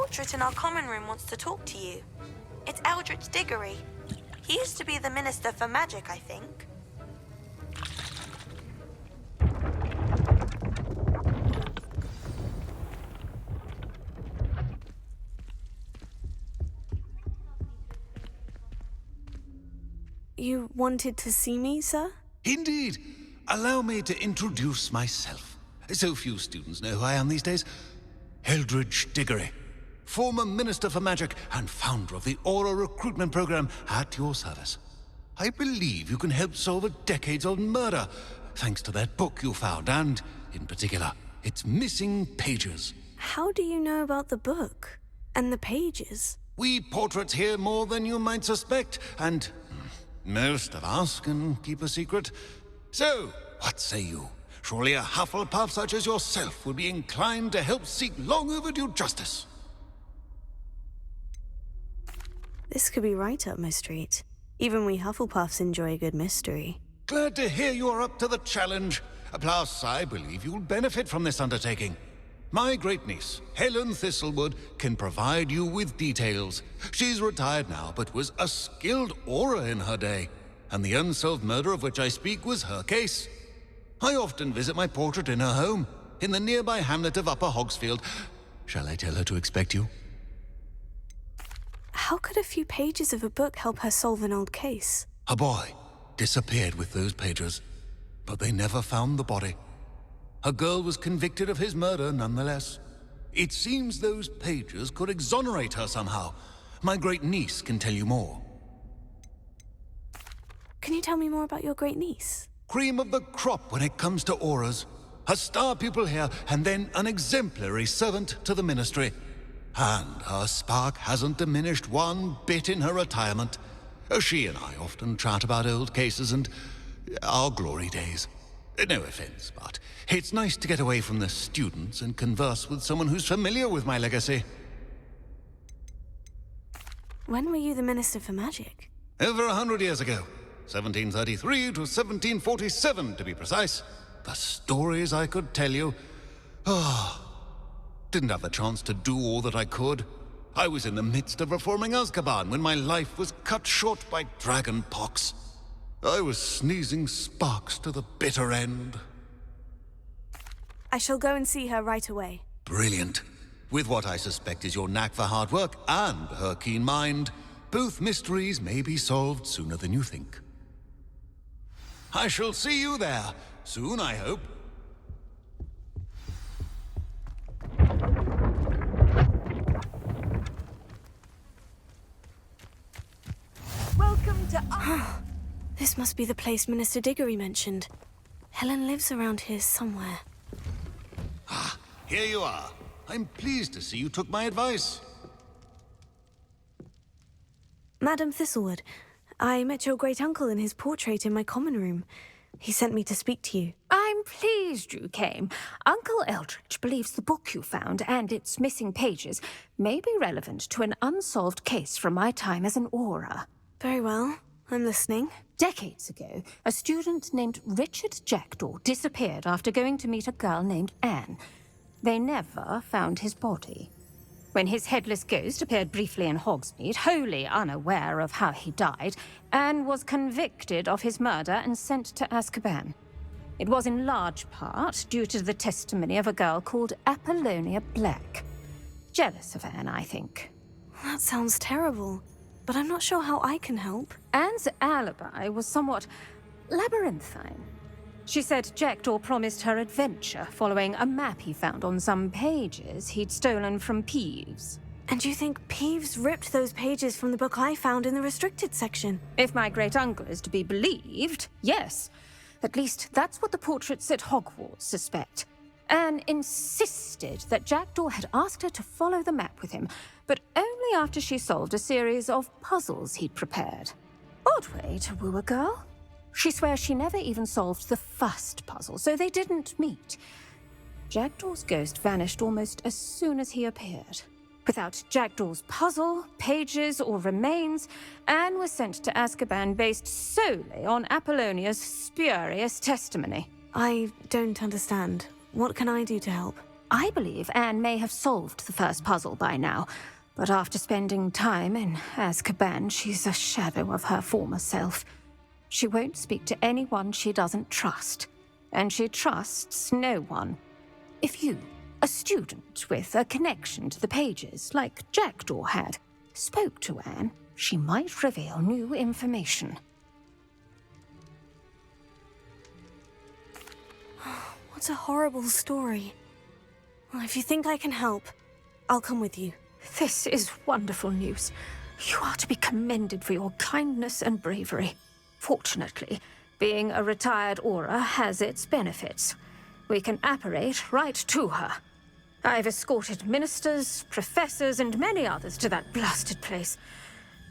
portrait in our common room wants to talk to you. It's Eldritch Diggory. He used to be the Minister for Magic, I think. You wanted to see me, sir? Indeed. Allow me to introduce myself. So few students know who I am these days. Eldritch Diggory, former Minister for Magic and founder of the Aura recruitment program, at your service. I believe you can help solve a decades-old murder, thanks to that book you found, and, in particular, its missing pages. How do you know about the book? And the pages? We portraits hear more than you might suspect, and most of us can keep a secret. So, what say you? Surely a Hufflepuff such as yourself would be inclined to help seek long overdue justice. This could be right up my street. Even we Hufflepuffs enjoy a good mystery. Glad to hear you are up to the challenge. Plus, I believe you'll benefit from this undertaking. My great-niece, Helen Thistlewood, can provide you with details. She's retired now, but was a skilled aura in her day. And the unsolved murder of which I speak was her case. I often visit my portrait in her home, in the nearby hamlet of Upper Hogsfield. Shall I tell her to expect you? How could a few pages of a book help her solve an old case? A boy disappeared with those pages, but they never found the body. A girl was convicted of his murder nonetheless. It seems those pages could exonerate her somehow. My great-niece can tell you more. Can you tell me more about your great-niece? Cream of the crop when it comes to auras. A star pupil here, and then an exemplary servant to the ministry. And her spark hasn't diminished one bit in her retirement. She and I often chat about old cases and our glory days. No offense, but it's nice to get away from the students and converse with someone who's familiar with my legacy. When were you the Minister for Magic? Over 100 years ago. 1733 to 1747, to be precise. The stories I could tell you. Didn't have the chance to do all that I could. I was in the midst of reforming Azkaban when my life was cut short by dragon pox. I was sneezing sparks to the bitter end. I shall go and see her right away. Brilliant. With what I suspect is your knack for hard work and her keen mind, both mysteries may be solved sooner than you think. I shall see you there, soon I hope. Welcome to This must be the place Minister Diggory mentioned. Helen lives around here somewhere. Here you are. I'm pleased to see you took my advice. Madam Thistlewood, I met your great-uncle in his portrait in my common room. He sent me to speak to you. I'm pleased you came. Uncle Eldritch believes the book you found and its missing pages may be relevant to an unsolved case from my time as an aura. Very well. I'm listening. Decades ago, a student named Richard Jackdaw disappeared after going to meet a girl named Anne. They never found his body. When his headless ghost appeared briefly in Hogsmeade, wholly unaware of how he died, Anne was convicted of his murder and sent to Azkaban. It was in large part due to the testimony of a girl called Apollonia Black. Jealous of Anne, I think. That sounds terrible, but I'm not sure how I can help. Anne's alibi was somewhat labyrinthine. She said Jackdaw promised her adventure following a map he found on some pages he'd stolen from Peeves. And you think Peeves ripped those pages from the book I found in the restricted section? If my great-uncle is to be believed, yes. At least that's what the portraits at Hogwarts suspect. Anne insisted that Jackdaw had asked her to follow the map with him, but only after she solved a series of puzzles he'd prepared. Odd way to woo a girl. She swears she never even solved the first puzzle, so they didn't meet. Jackdaw's ghost vanished almost as soon as he appeared. Without Jackdaw's puzzle, pages, or remains, Anne was sent to Azkaban based solely on Apollonia's spurious testimony. I don't understand. What can I do to help? I believe Anne may have solved the first puzzle by now, but after spending time in Azkaban, she's a shadow of her former self. She won't speak to anyone she doesn't trust, and she trusts no one. If you, a student with a connection to the pages, like Jackdaw had, spoke to Anne, she might reveal new information. What a horrible story. Well, if you think I can help, I'll come with you. This is wonderful news. You are to be commended for your kindness and bravery. Fortunately, being a retired Auror has its benefits. We can apparate right to her. I've escorted ministers, professors, and many others to that blasted place.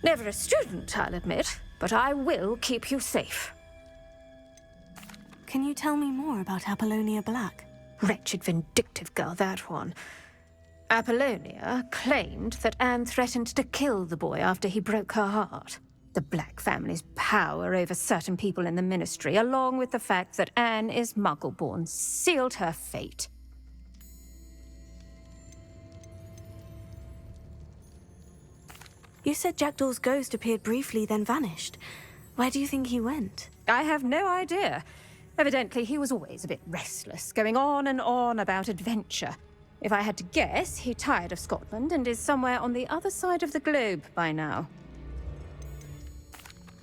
Never a student, I'll admit, but I will keep you safe. Can you tell me more about Apollonia Black? Wretched, vindictive girl, that one. Apollonia claimed that Anne threatened to kill the boy after he broke her heart. The Black family's power over certain people in the Ministry, along with the fact that Anne is Muggle-born, sealed her fate. You said Jackdaw's ghost appeared briefly, then vanished. Where do you think he went? I have no idea. Evidently, he was always a bit restless, going on and on about adventure. If I had to guess, he tired of Scotland and is somewhere on the other side of the globe by now.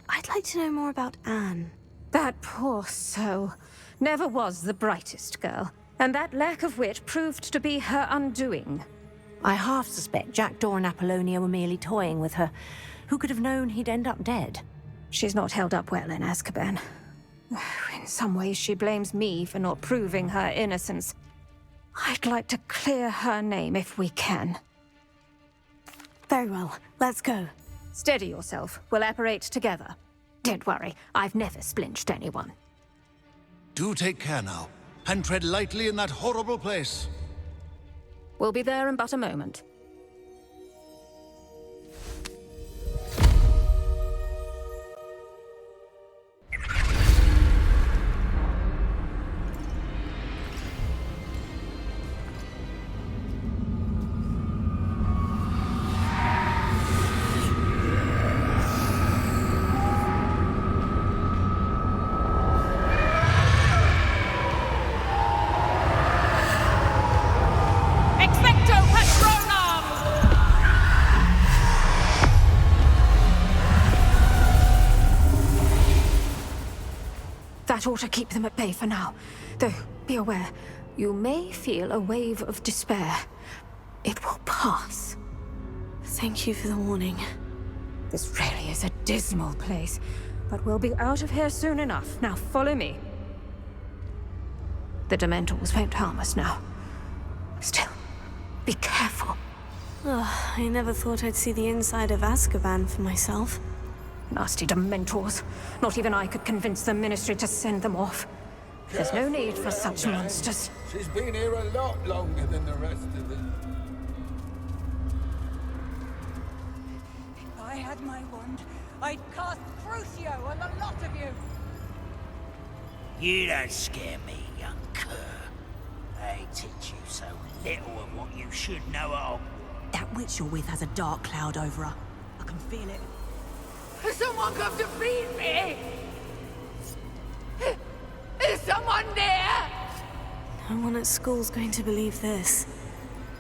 I'd like to know more about Anne. That poor soul. Never was the brightest girl, and that lack of wit proved to be her undoing. I half suspect Jackdaw and Apollonia were merely toying with her. Who could have known he'd end up dead? She's not held up well in Azkaban. In some ways, she blames me for not proving her innocence. I'd like to clear her name if we can. Very well, let's go. Steady yourself. We'll apparate together. Don't worry, I've never splinched anyone. Do take care now, and tread lightly in that horrible place. We'll be there in but a moment. That ought to keep them at bay for now. Though, be aware, you may feel a wave of despair. It will pass. Thank you for the warning. This really is a dismal place, but we'll be out of here soon enough. Now follow me. The Dementors won't harm us now. Still, be careful. Oh, I never thought I'd see the inside of Azkaban for myself. Nasty Dementors. Not even I could convince the Ministry to send them off. There's no need for such monsters. She's been here a lot longer than the rest of them. If I had my wand, I'd cast Crucio on the lot of you! You don't scare me, young cur. They teach you so little of what you should know of. That witch you're with has a dark cloud over her. I can feel it. Someone come to feed me! Is someone there? No one at school's going to believe this.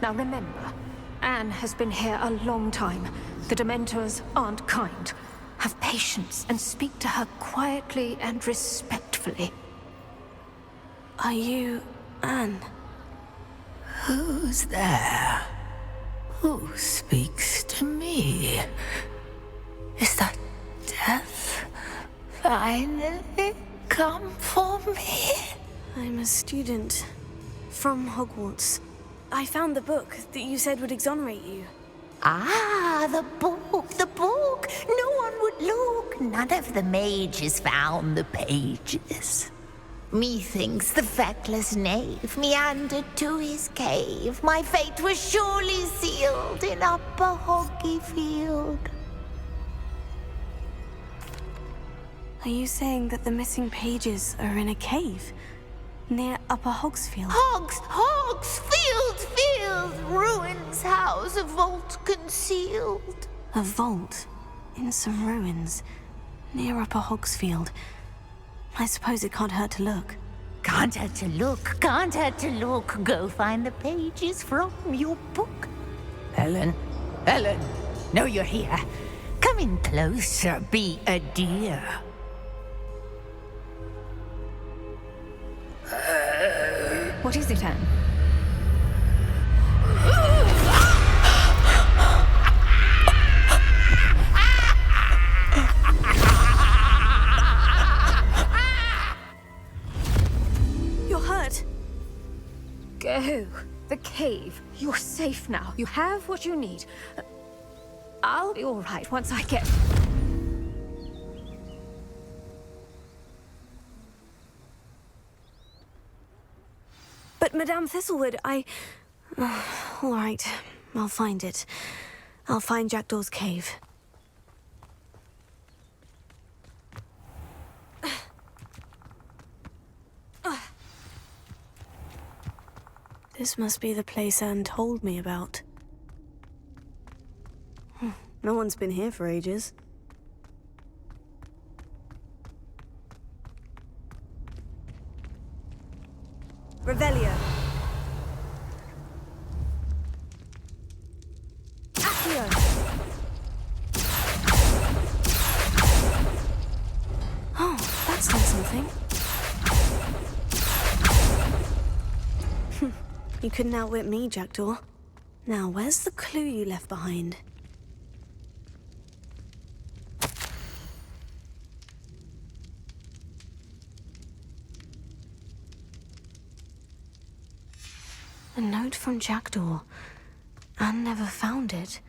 Now remember, Anne has been here a long time. The Dementors aren't kind. Have patience and speak to her quietly and respectfully. Are you Anne? Who's there? Who speaks to me? Is that death finally come for me? I'm a student from Hogwarts. I found the book that you said would exonerate you. Ah, the book, the book. No one would look. None of the mages found the pages. Methinks the feckless knave meandered to his cave. My fate was surely sealed in Upper Hogsfield. Are you saying that the missing pages are in a cave near Upper Hogsfield? Hogsfield, world ruins house, a vault concealed. A vault in some ruins near Upper Hogsfield. I suppose it can't hurt to look. Can't hurt to look, can't hurt to look. Go find the pages from your book. Helen, Helen, know you're here. Come in closer, be a dear. What is it, Anne? You're hurt. Go. The cave. You're safe now. You have what you need. I'll be all right once I get... But Madame Thistlewood, all right, I'll find it. I'll find Jackdaw's cave. This must be the place Anne told me about. No one's been here for ages. Revelio. Accio. Oh, that's done something. You couldn't outwit me, Jackdaw. Now, where's the clue you left behind? A note from Jackdaw. Anne never found it.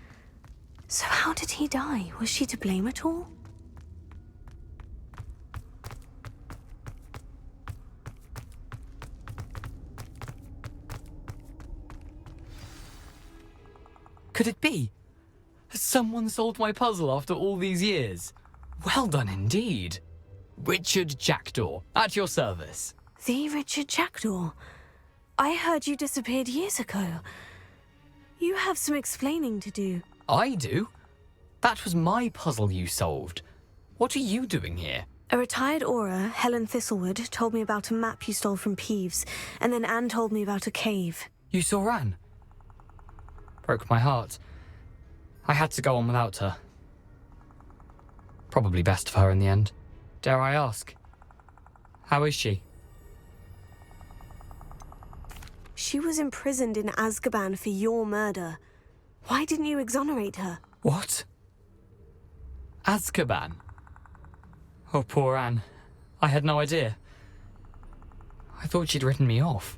So how did he die? Was she to blame at all? Could it be? Has someone solved my puzzle after all these years? Well done indeed. Richard Jackdaw, at your service. The Richard Jackdaw? I heard you disappeared years ago. You have some explaining to do. I do? That was my puzzle you solved. What are you doing here? A retired Auror, Helen Thistlewood, told me about a map you stole from Peeves, and then Anne told me about a cave. You saw Anne? Broke my heart. I had to go on without her. Probably best for her in the end. Dare I ask? How is she? She was imprisoned in Azkaban for your murder. Why didn't you exonerate her? What? Azkaban? Oh, poor Anne. I had no idea. I thought she'd written me off.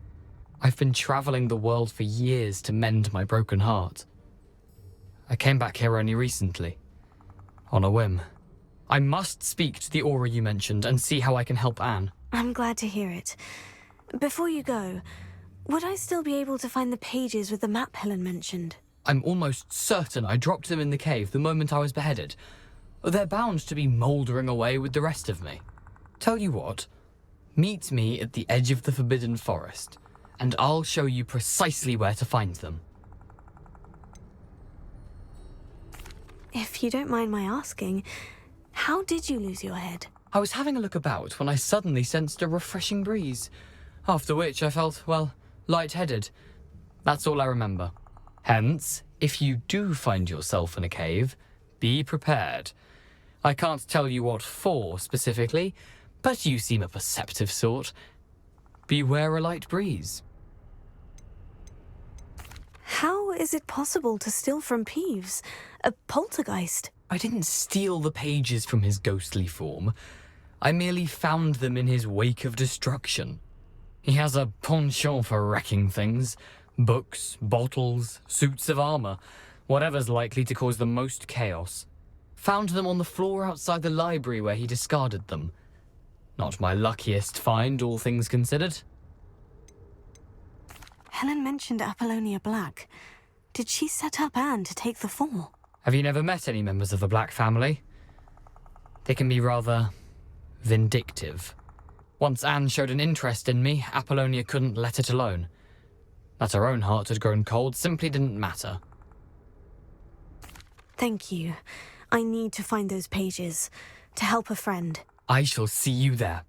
I've been travelling the world for years to mend my broken heart. I came back here only recently. On a whim. I must speak to the Auror you mentioned and see how I can help Anne. I'm glad to hear it. Before you go, would I still be able to find the pages with the map Helen mentioned? I'm almost certain I dropped them in the cave the moment I was beheaded. They're bound to be mouldering away with the rest of me. Tell you what, meet me at the edge of the Forbidden Forest, and I'll show you precisely where to find them. If you don't mind my asking, how did you lose your head? I was having a look about when I suddenly sensed a refreshing breeze, after which I felt, well, lightheaded. That's all I remember. Hence, if you do find yourself in a cave, be prepared. I can't tell you what for specifically, but you seem a perceptive sort. Beware a light breeze. How is it possible to steal from Peeves? A poltergeist? I didn't steal the pages from his ghostly form. I merely found them in his wake of destruction. He has a penchant for wrecking things. Books, bottles, suits of armour, whatever's likely to cause the most chaos. Found them on the floor outside the library where he discarded them. Not my luckiest find, all things considered. Helen mentioned Apollonia Black. Did she set up Anne to take the fall? Have you never met any members of the Black family? They can be rather vindictive. Once Anne showed an interest in me, Apollonia couldn't let it alone. That her own heart had grown cold simply didn't matter. Thank you. I need to find those pages to help a friend. I shall see you there.